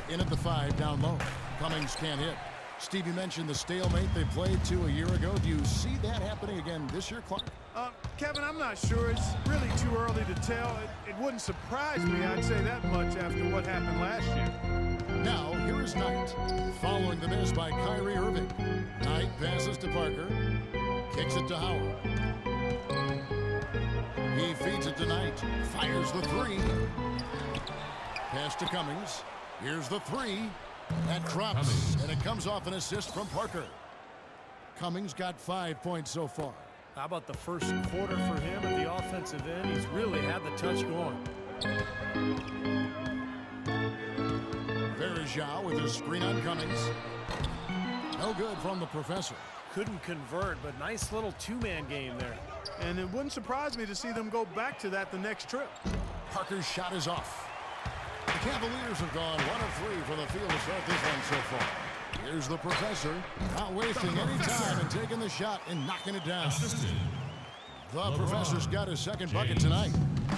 In at the 5, down low. Cummings can't hit. Steve, you mentioned the stalemate they played 2 a year ago. Do you see that happening again this year, Clark? Kevin, I'm not sure. It's really too early to tell. It wouldn't surprise me, I'd say that much, after what happened last year. Now, here is Knight. Following the miss by Kyrie Irving. Knight passes to Parker. Kicks it to Howard. He feeds it to Knight. Fires the 3. Pass to Cummings. Here's the 3. That drops, and it comes off an assist from Parker. Cummings got 5 points so far. How about the first quarter for him at the offensive end? He's really had the touch going. Verjao with his screen on Cummings. No good from the professor. Couldn't convert, but nice little two-man game there. And it wouldn't surprise me to see them go back to that the next trip. Parker's shot is off. The Cavaliers have gone 1 of 3 from the field to start this one so far. Here's the professor, not wasting any time and taking the shot and knocking it down. The professor's got his second bucket tonight.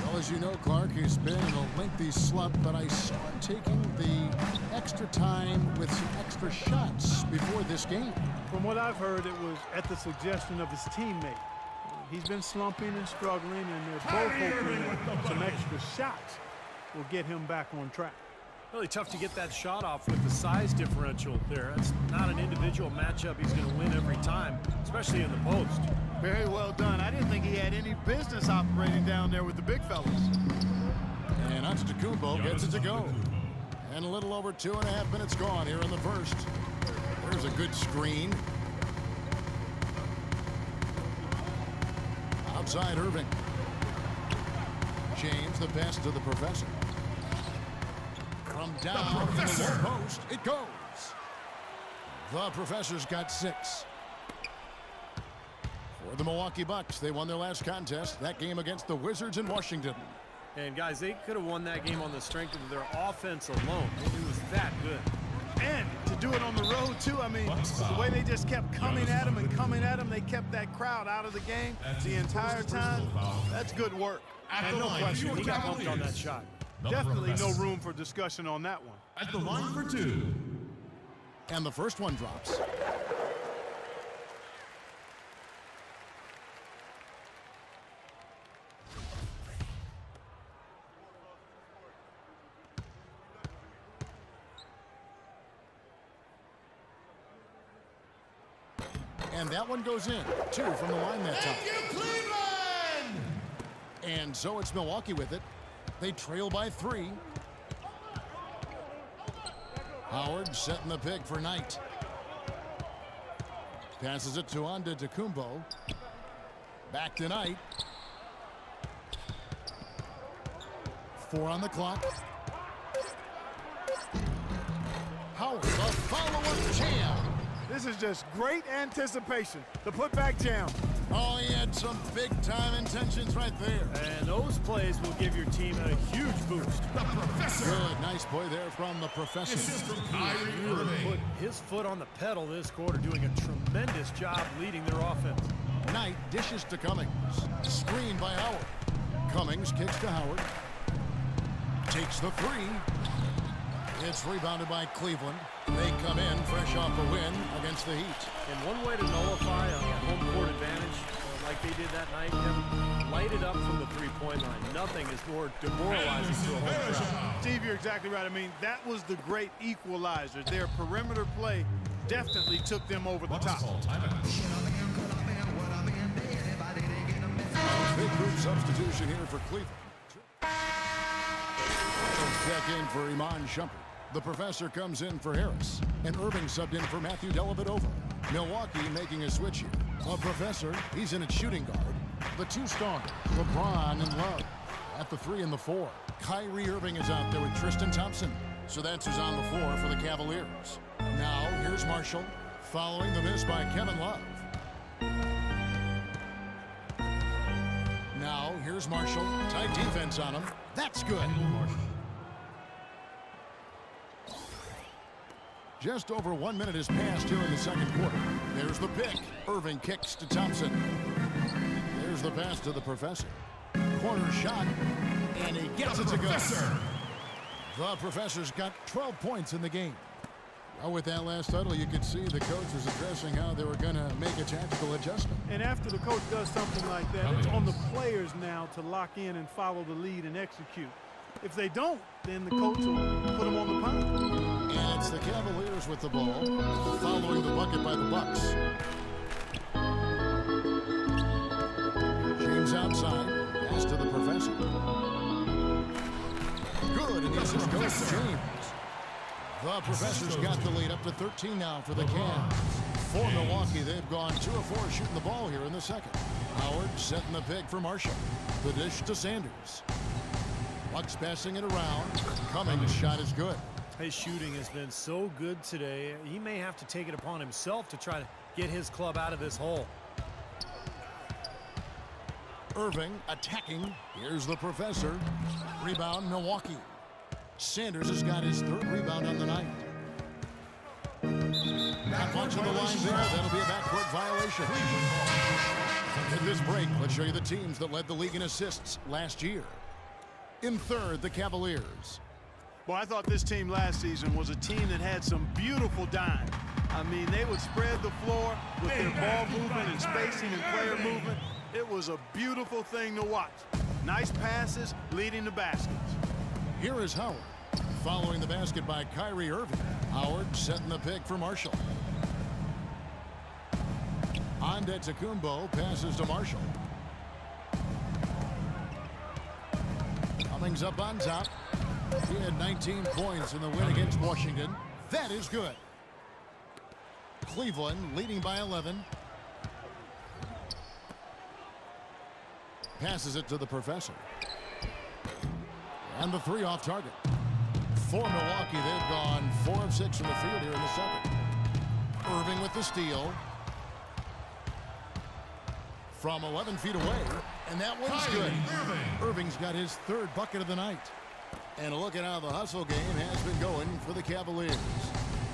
Well, as you know, Clark, he's been in a lengthy slump, but I saw him taking the extra time with some extra shots before this game. From what I've heard, it was at the suggestion of his teammate. He's been slumping and struggling, and they're both hoping that some extra shots will get him back on track. Really tough to get that shot off with the size differential there. That's not an individual matchup he's going to win every time, especially in the post. Very well done. I didn't think he had any business operating down there with the big fellas. And Antetokounmpo gets it to go. And a little over 2.5 minutes gone here in the first. There's a good screen. Outside Irving. James, the pass to the professor. From down to the low post, it goes. The professor's got 6. For the Milwaukee Bucks, they won their last contest, that game against the Wizards in Washington. And guys, they could have won that game on the strength of their offense alone. It was that good. And to do it on the road, too, I mean, the way they just kept coming at him and coming at him, they kept that crowd out of the game the entire time. That's good work. And no question, He got bumped on that shot. Definitely no room for discussion on that one. At the line for 2. And the first one drops. And that one goes in. 2 from the line that time. Thank you, Cleveland! And so it's Milwaukee with it. They trail by 3. Howard setting the pick for Knight. Passes it to Antetokounmpo. Back to Knight. 4 on the clock. Howard, the follow-up jam. This is just great anticipation. The putback jam. Oh, he had some big-time intentions right there. And those plays will give your team a huge boost. The professor! Good, nice play there from the professor. This is from Kyrie Really Irving. put his foot on the pedal this quarter, doing a tremendous job leading their offense. Knight dishes to Cummings. Screen by Howard. Cummings kicks to Howard. Takes the 3. It's rebounded by Cleveland. They come in fresh off a win against the Heat. And one way to nullify a home court advantage, like they did that night, Kevin, light it up from the three-point line. Nothing is more demoralizing to a home crowd. Steve, you're exactly right. I mean, that was the great equalizer. Their perimeter play definitely took them over the top. Big group substitution here for Cleveland. Check in for Iman Shumpert. The professor comes in for Harris. And Irving subbed in for Matthew Dellavedova. Milwaukee making a switch here. The professor, he's in at shooting guard. The 2 starters, LeBron and Love. At the 3 and the 4. Kyrie Irving is out there with Tristan Thompson. So that's who's on the floor for the Cavaliers. Now, here's Marshall, following the miss by Kevin Love. Now, here's Marshall. Tight defense on him. That's good. Just over 1 minute has passed here in the second quarter. There's the pick. Irving kicks to Thompson. There's the pass to the professor. Corner shot, and he gets it to go. The Professor's got 12 points in the game. Well, with that last huddle, you could see the coach was addressing how they were going to make a tactical adjustment. And after the coach does something like that, it's on the players now to lock in and follow the lead and execute. If they don't, then the coach will put them on the pound. And it's the Cavaliers with the ball, following the bucket by the Bucks. James outside, pass to the Professor. Good, and the assist goes to James. The Professor's got the lead up to 13 now for the Cavs. For Milwaukee, they've gone 2 of 4 shooting the ball here in the second. Howard setting the pick for Marshall. The dish to Sanders. Bucks passing it around. Cummings' shot is good. His shooting has been so good today. He may have to take it upon himself to try to get his club out of this hole. Irving attacking. Here's the Professor. Rebound, Milwaukee. Sanders has got his 3rd rebound on the night. Not much on the line there. That'll be a backcourt violation. At this break, let's show you the teams that led the league in assists last year. In 3rd, the Cavaliers. Well, I thought this team last season was a team that had some beautiful dimes. I mean, they would spread the floor with their ball movement and spacing and player movement. It was a beautiful thing to watch. Nice passes leading to baskets. Here is Howard, following the basket by Kyrie Irving. Howard setting the pick for Marshall. Antetokounmpo passes to Marshall. Cummings up on top. He had 19 points in the win against Washington. That is good. Cleveland leading by 11. Passes it to the Professor. And the 3 off target. For Milwaukee, they've gone 4 of 6 from the field here in the second. Irving with the steal. From 11 feet away. And that one's good. Irving's got his 3rd bucket of the night. And a look at how the hustle game has been going for the Cavaliers.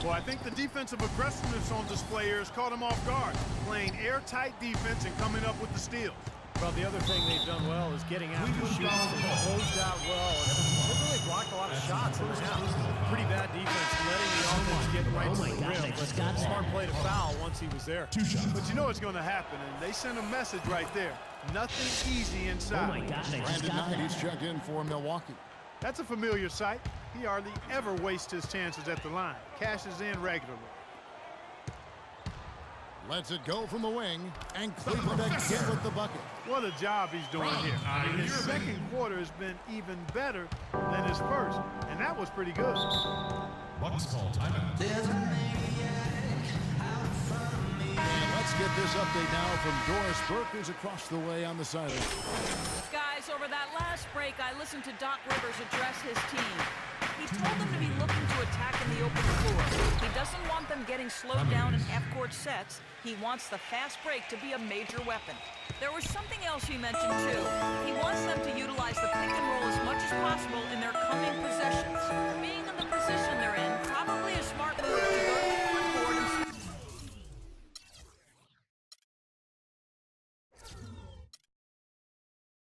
Well, I think the defensive aggressiveness on display here has caught them off guard. Playing airtight defense and coming up with the steals. Well, the other thing they've done well is getting after shooting. Closed out well. And they really blocked a lot of shots in the half. Pretty bad defense, letting the offense get right to the rim. But smart play to foul once he was there. 2 shots. But you know what's going to happen, and they sent a message right there. Nothing easy inside. Brandon Knight, he's checked in for Milwaukee. That's a familiar sight. He hardly ever wastes his chances at the line. Cashes in regularly. Lets it go from the wing, and Cleveland again with the bucket. What a job he's doing here. His second quarter has been even better than his first, and that was pretty good. Bucks call timeout. And let's get this update now from Doris Burke, who's across the way on the sideline. Guys, over that last break, I listened to Doc Rivers address his team. He told them to be looking to attack in the open floor. He doesn't want them getting slowed down in half-court sets. He wants the fast break to be a major weapon. There was something else he mentioned, too. He wants them to utilize the pick and roll as much as possible in their coming possessions. Being in the position they're in, probably a smart move to go to the front court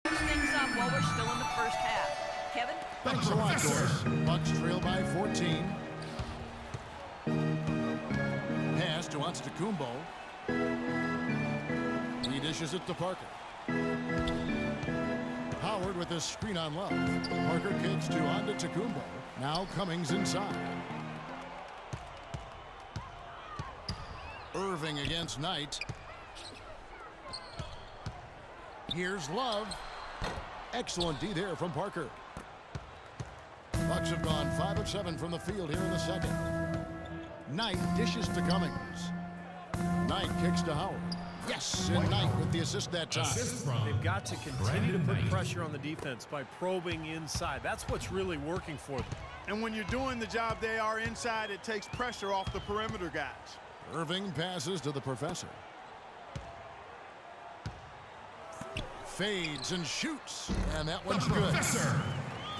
and things up while we're still in the first half. Kevin? Thanks a lot, Doris. Bucks trail by 14. Pass to Antetokounmpo. He dishes it to Parker. Howard with a screen on Love. Parker kicks to Antetokounmpo. Now Cummings inside. Irving against Knight. Here's Love. Excellent D there from Parker. Bucks have gone 5 of 7 from the field here in the second. Knight dishes to Cummings. Knight kicks to Howard. Yes, and Knight with the assist that time. They've got to continue to put pressure on the defense by probing inside. That's what's really working for them. And when you're doing the job they are inside, it takes pressure off the perimeter guys. Irving passes to the Professor. Fades and shoots, and that one's good.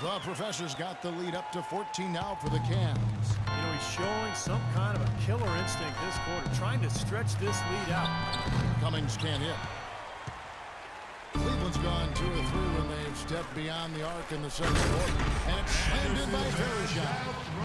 The Professor's got the lead up to 14 now for the Cavs. You know, he's showing some kind of a killer instinct this quarter, trying to stretch this lead out. Cummings can't hit. Cleveland's gone 2 of 3 when they've Step beyond the arc in the second quarter, and it's slammed in by Varejao.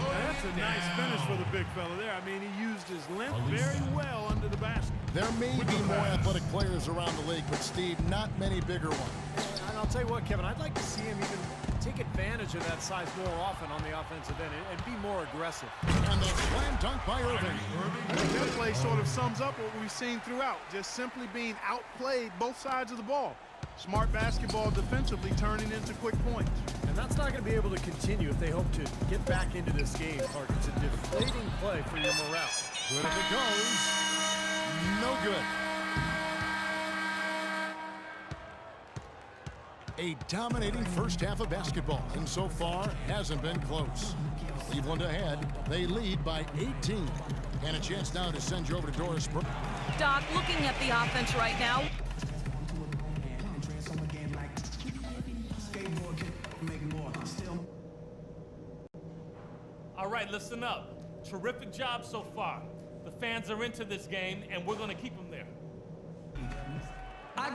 That's a nice finish for the big fella there. I mean, he used his length very well under the basket. There may be more athletic players around the league, but Steve, not many bigger ones. And I'll tell you what, Kevin, I'd like to see him even take advantage of that size more often on the offensive end and be more aggressive. And the slam dunk by Irving. That play sort of sums up what we've seen throughout, just simply being outplayed both sides of the ball. Smart basketball defensively turning into quick points. And that's not going to be able to continue if they hope to get back into this game, Clark. It's a deflating play for your morale. Good if it goes. No good. A dominating first half of basketball, and so far hasn't been close. Cleveland ahead. They lead by 18. And a chance now to send you over to Doris Burke. Doc, looking at the offense right now, all right, listen up. Terrific job so far. The fans are into this game, and we're going to keep them there. The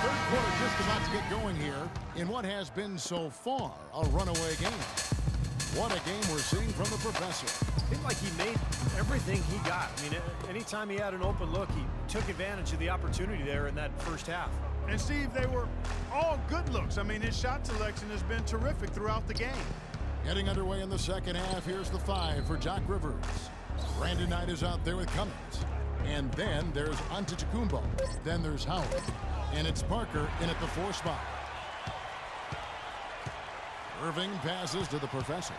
third quarter just about to get going here in what has been so far a runaway game. What a game we're seeing from the professor. It seemed like he made everything he got. I mean, anytime he had an open look, he took advantage of the opportunity there in that first half. And Steve, they were all good looks. I mean, his shot selection has been terrific throughout the game. Getting underway in the second half. Here's the 5 for Doc Rivers. Brandon Knight is out there with Cummings. And then there's Antetokounmpo. Then there's Howard. And it's Parker in at the 4 spot. Irving passes to the professor.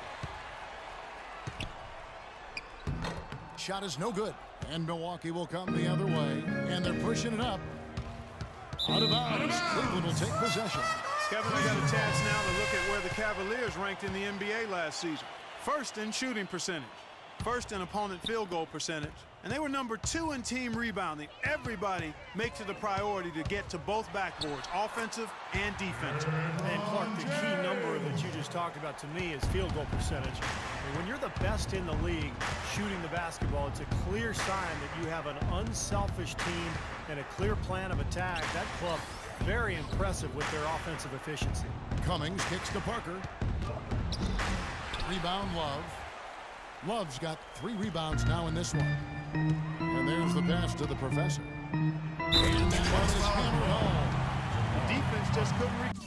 Shot is no good. And Milwaukee will come the other way. And they're pushing it up. Out of bounds. Cleveland will take possession. Kevin, I got a chance now to look at where the Cavaliers ranked in the NBA last season. First in shooting percentage, first in opponent field goal percentage, and they were number 2 in team rebounding. Everybody makes it a priority to get to both backboards, offensive and defensive. And Clark, the key number that you just talked about to me is field goal percentage. And when you're the best in the league shooting the basketball, it's a clear sign that you have an unselfish team and a clear plan of attack. That club, very impressive with their offensive efficiency. Cummings kicks to Parker. Rebound Love. Love's got 3 rebounds now in this one. And there's the pass to the professor. And that one is hammered home. The defense just couldn't reach.